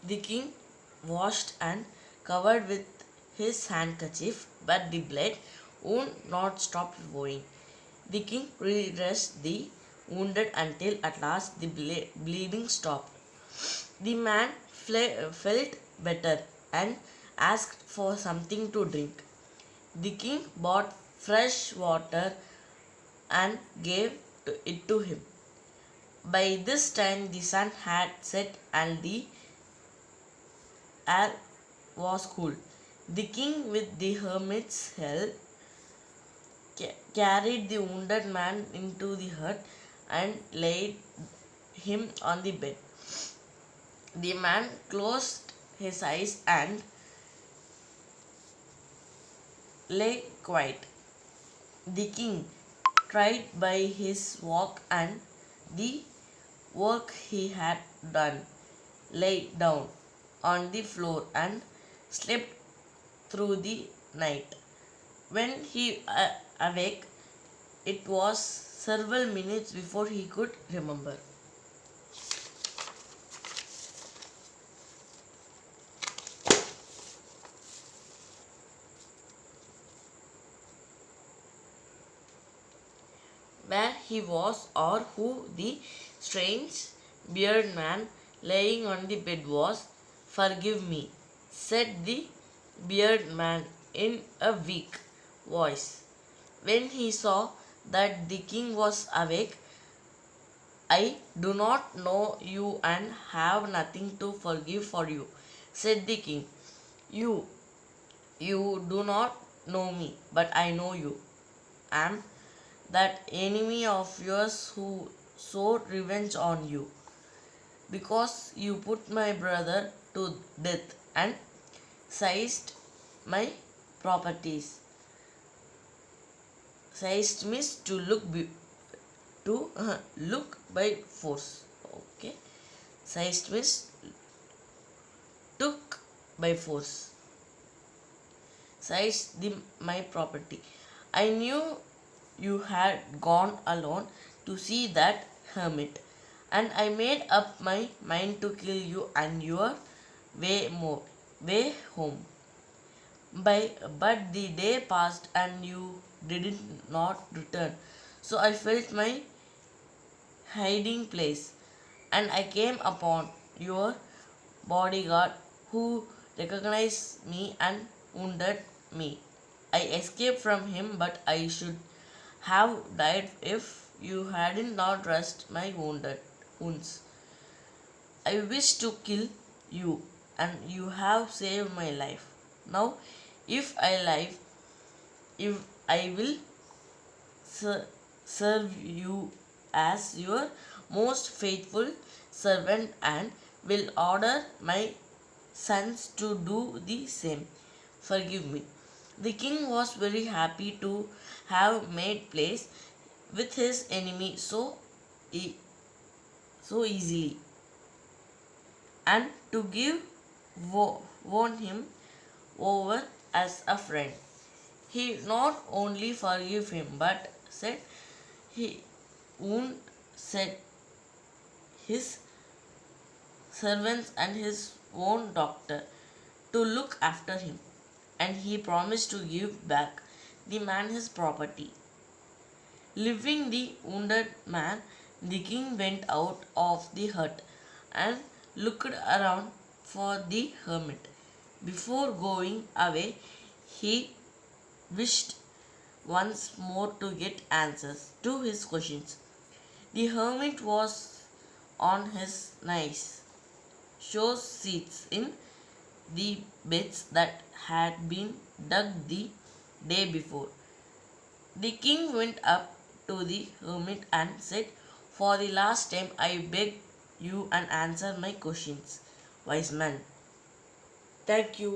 The king washed and covered with his handkerchief, but the blood would not stop flowing. The king redressed the wounded until at last the bleeding stopped. The man felt better and asked for something to drink. The king bought fresh water and gave it to him. By this time the sun had set and the air was cool. The king, with the hermit's help, carried the wounded man into the hut and laid him on the bed. The man closed his eyes and lay quiet. The king, tried by his walk and the work he had done, lay down on the floor and slept through the night. When he awake, it was several minutes before he could remember. Where he was or who the strange bearded man lying on the bed was. "Forgive me," said the bearded man in a weak voice. When he saw that the king was awake, "I do not know you and have nothing to forgive for you," said the king. You, you do not know me, but I know you. Am that enemy of yours who sought revenge on you, because you put my brother to death and seized my properties, seized me to look by force. Okay, seized me took by force, seized my property. I knew you had gone alone to see that hermit, and I made up my mind to kill you and your way home. But the day passed and you did not return. So I felt my hiding place, and I came upon your bodyguard who recognized me and wounded me. I escaped from him, but I should have died if you hadn't not dressed my wounds. I wish to kill you, and you have saved my life. Now, if I live, if I will serve you as your most faithful servant and will order my sons to do the same. Forgive me." The king was very happy to have made place with his enemy e- so easily, and to won him over as a friend. He not only forgave him, but said he would set his servants and his own doctor to look after him, and he promised to give back the man his property. Leaving the wounded man, the king went out of the hut and looked around for the hermit. Before going away, he wished once more to get answers to his questions. The hermit was on his nice show seats in the beds that had been dug the day before. The king went up to the hermit and said, "For the last time I beg you and answer my questions, wise man." Thank you.